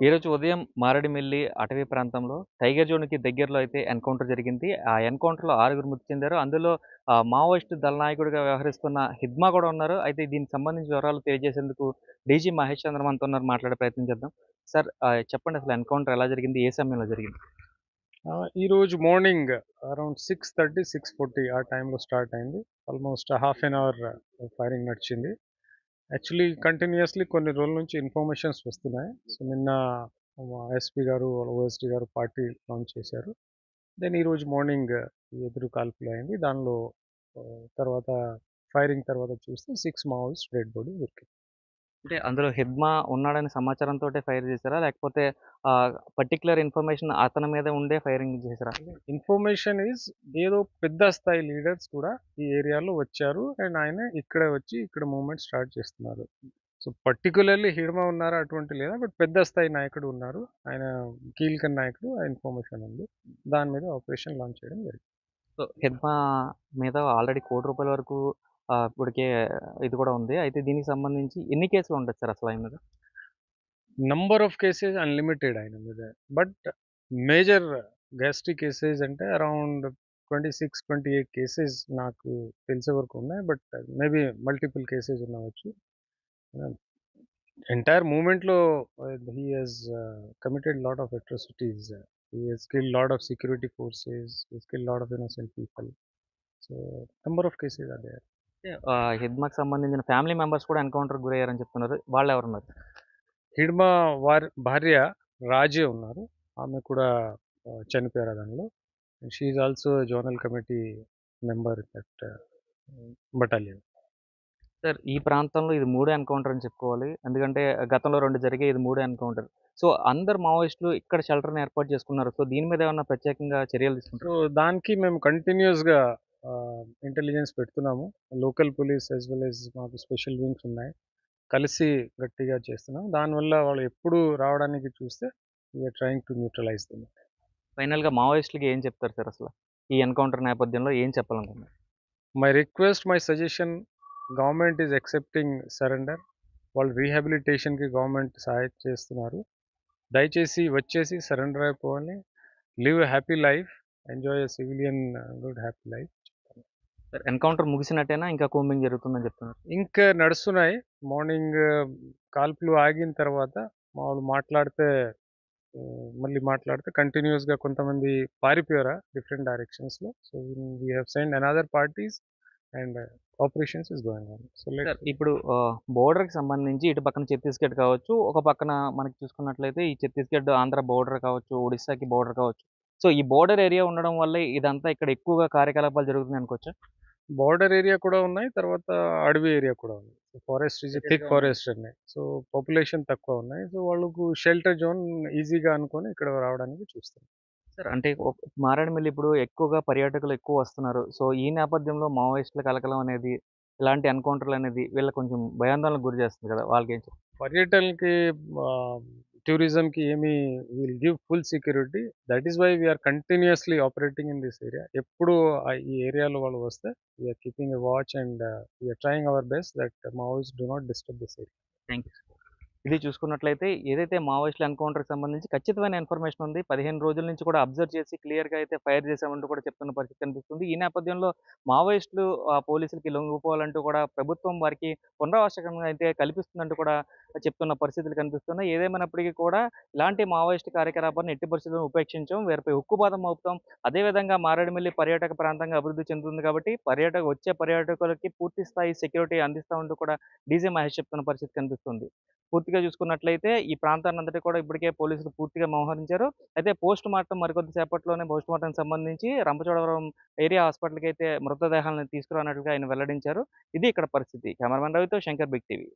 ఈరోజు ఉదయం మారేడుమిల్లి అటవీ ప్రాంతంలో టైగర్ జోన్‌కి దగ్గరలో అయితే ఎన్‌కౌంటర్ జరిగింది. ఆ ఎన్‌కౌంటర్‌లో 6గురు మృతి చెందారు. అందులో మావోయిస్టు దళనాయకుడిగా వ్యవహరిస్తున్న హిడ్మా కూడా ఉన్నారు. అయితే దీనికి సంబంధించి వివరాలు తెలియజేసేందుకు డీజీ మహేష్ చంద్ర మనతో ఉన్నారు. మాట్లాడే ప్రయత్నం చేద్దాం. సార్ చెప్పండి అసలు ఎన్‌కౌంటర్ ఎలా జరిగింది? ఏ సమయంలో జరిగింది? ఈరోజు మార్నింగ్ అరౌండ్ 6:30, 6:40 ఆ టైంలో స్టార్ట్ అయింది. Almost half an hour firing నడిచింది. యాక్చువల్లీ కంటిన్యూయస్‌లీ కొన్ని రోజుల నుంచి ఇన్ఫర్మేషన్స్ వస్తున్నాయి. సో, నిన్న ఎస్పీ గారు, ఓఎస్డీ గారు పార్టీ లాంచ్ చేశారు. దెన్ ఈరోజు మార్నింగ్ ఎదురు కాల్పులు అయింది. దానిలో తర్వాత ఫైరింగ్ తర్వాత చూస్తే 6 మావోయిస్ట్ డెడ్ బాడీ దొరికింది. అంటే అందులో హిడ్మా ఉన్నాడనే సమాచారంతోటే ఫైర్ చేసారా? లేకపోతే పర్టిక్యులర్ ఇన్ఫర్మేషన్ అతని మీద ఉండే ఫైరింగ్ చేసారా? ఇన్ఫర్మేషన్ ఈజ్ ఏదో పెద్ద స్థాయి లీడర్స్ కూడా ఈ ఏరియాలో వచ్చారు. అండ్ ఆయన ఇక్కడే వచ్చి ఇక్కడ మూవ్‌మెంట్ స్టార్ట్ చేస్తున్నారు. సో, పర్టిక్యులర్‌లీ హిడ్మా ఉన్నారా అటువంటి లేదా. బట్ పెద్ద స్థాయి నాయకుడు ఉన్నారు. ఆయన కీలక నాయకుడు. ఆ ఇన్ఫర్మేషన్ ఉంది. దాని మీద ఆపరేషన్ లాంచ్ చేయడం జరిగింది. సో, హిడ్మా మీద ఆల్రెడీ ₹1,00,00,000 వరకు ఇప్పటికే ఇది కూడా ఉంది. అయితే దీనికి సంబంధించి ఎన్ని కేసులు ఉండొచ్చు సార్ అసలు ఆయన మీద? నంబర్ ఆఫ్ కేసెస్ అన్‌లిమిటెడ్ ఆయన మీద. బట్ మేజర్ గ్యాస్ట్రీ కేసెస్ అంటే అరౌండ్ 26, 28 కేసెస్ నాకు తెలిసే వరకు ఉన్నాయి. బట్ మేబీ మల్టిపుల్ కేసెస్ ఉండవచ్చు. ఎంటైర్ మూవ్‌మెంట్‌లో he has committed lot of atrocities. He has killed lot of security forces. He has killed lot of innocent people. So, number of cases are there. అంటే హిడ్మాకి సంబంధించిన family members కూడా ఎన్‌కౌంటర్‌కి గురయ్యారని చెప్తున్నారు. వాళ్ళెవరున్నారు? హిడ్మా వారి భార్య రాజే ఉన్నారు. ఆమె కూడా చనిపోయారు దానిలో. She is also zonal committee member that battalion. Sir ఈ ప్రాంతంలో ఇది మూడో ఎన్‌కౌంటర్ అని చెప్పుకోవాలి. ఎందుకంటే గతంలో 2 జరిగాయి. ఇది మూడో ఎన్‌కౌంటర్. సో, అందరు మావోయిస్టులు ఇక్కడ షెల్టర్‌ని ఏర్పాటు చేసుకున్నారు. సో, దీని మీద ఏమన్నా ప్రత్యేకంగా చర్యలు సో, తీసుకుంటారా? దానికి మేము కంటిన్యూయస్‌గా ఇంటెలిజెన్స్ పెడుతున్నాము. Local police as well as మాకు స్పెషల్ వింగ్స్ ఉన్నాయి. కలిసి గట్టిగా చేస్తున్నాం. దానివల్ల వాళ్ళు ఎప్పుడు రావడానికి చూస్తే we are trying to neutralize them. ఫైనల్‌గా మావోయిస్టులకి ఏం చెప్తారు సార్ అసల? ఈ ఎన్‌కౌంటర్ నేపథ్యంలో ఏం చెప్పాలనుకుంటున్నారు? My request, my suggestion, government is accepting surrender. వాళ్ళు రీహాబిలిటేషన్‌కి గవర్నమెంట్ సహాయం చేస్తున్నారు. దయచేసి వచ్చేసి సరెండర్ అయిపోవాలి. Live a happy life. Enjoy a civilian good happy life. Sir encounter ముగిసినట్టేనా? ఇంకా కూంబింగ్ జరుగుతుందని చెప్తున్నారు. ఇంకా నడుస్తున్నాయి. మార్నింగ్ కాల్పులు ఆగిన తర్వాత మామూలు మాట్లాడితే మళ్ళీ మాట్లాడితే కంటిన్యూయస్‌గా కొంతమంది పారిపోయారు డిఫరెంట్ డైరెక్షన్స్‌లో. So, we have send another parties and operations is going on. So, sir let's see. ఇప్పుడు బోర్డర్‌కి సంబంధించి ఇటు పక్కన ఛత్తీస్‌గఢ్ కావచ్చు, ఒక పక్కన మనకి చూసుకున్నట్లయితే ఈ ఛత్తీస్‌గఢ్ ఆంధ్ర బోర్డర్ కావచ్చు, ఒడిస్సాకి బోర్డర్ కావచ్చు. సో, ఈ బోర్డర్ ఏరియా ఉండడం వల్లే ఇదంతా ఇక్కడ ఎక్కువగా కార్యకలాపాలు జరుగుతున్నాయి అనుకోవచ్చా? బోర్డర్ ఏరియా కూడా ఉన్నాయి. తర్వాత అడవి ఏరియా కూడా ఉంది. ఫారెస్ట్ ఈజ్ థిక్ ఫారెస్ట్ ఉన్నాయి. సో, పాపులేషన్ తక్కువ ఉన్నాయి. సో, వాళ్ళకు షెల్టర్ జోన్ ఈజీగా అనుకోని ఇక్కడ రావడానికి చూస్తారు. సార్ అంటే మారేడుమిల్లి ఇప్పుడు ఎక్కువగా పర్యాటకులు ఎక్కువ వస్తున్నారు. సో, ఈ నేపథ్యంలో మావోయిస్టుల కలకలం అనేది, ఇలాంటి ఎన్‌కౌంటర్‌లనేది వీళ్ళకి కొంచెం భయాందోళనకు గురి చేస్తుంది కదా! వాళ్ళకేం చెప్తారు? పర్యటనకి ఆహ్, టూరిజంకి will give full security. That is why we are continuously operating in this area. ఎప్పుడు ఈ ఏరియాలో వాళ్ళు వస్తే we are keeping a watch and we are trying our best that Maoists do not disturb this area. Thank you. ఇది చూసుకున్నట్లయితే ఏదైతే మావోయిస్టుల ఎన్‌కౌంటర్‌కి సంబంధించి ఖచ్చితమైన ఇన్ఫర్మేషన్ ఉంది. 15 రోజుల నుంచి కూడా అబ్జర్వ్ చేసి క్లియర్‌గా అయితే ఫైర్ చేశామంటూ కూడా చెప్తున్న పరిస్థితి కనిపిస్తుంది. ఈ నేపథ్యంలో మావోయిస్టులు పోలీసులకి లొంగిపోవాలంటూ కూడా ప్రభుత్వం వారికి పునరావాసకంగా అయితే కల్పిస్తుందంటూ కూడా చెప్తున్న పరిస్థితులు కనిపిస్తున్నాయి. ఏదేమైనప్పటికీ కూడా ఇలాంటి మావోయిస్టు కార్యకలాపాలను ఎట్టి పరిస్థితుల్లో ఉపేక్షించం. వీరిపై ఉక్కుపాదం మోపుతాం. అదేవిధంగా మారేడుమిల్లి పర్యాటక ప్రాంతంగా అభివృద్ధి చెందుతుంది కాబట్టి వచ్చే పర్యాటకులకి పూర్తి స్థాయి సెక్యూరిటీ అందిస్తామంటూ కూడా డీజే మహేష్ చెప్తున్న పరిస్థితి కనిపిస్తుంది. పూర్తిగా చూసుకున్నట్లయితే ఈ ప్రాంతాన్నంతటి కూడా ఇప్పటికే పోలీసులు పూర్తిగా మోహరించారు. అయితే పోస్ట్ మార్టం మరికొద్ది సేపట్లోనే పోస్ట్ మార్టంకి సంబంధించి రంపచోడవరం ఏరియా హాస్పిటల్‌కైతే మృతదేహాలను తీసుకురానున్నట్లుగా ఆయన వెల్లడించారు. ఇది ఇక్కడ పరిస్థితి. కెమెరామెన్ రవితో శంకర్ బిగ్ టీవీ.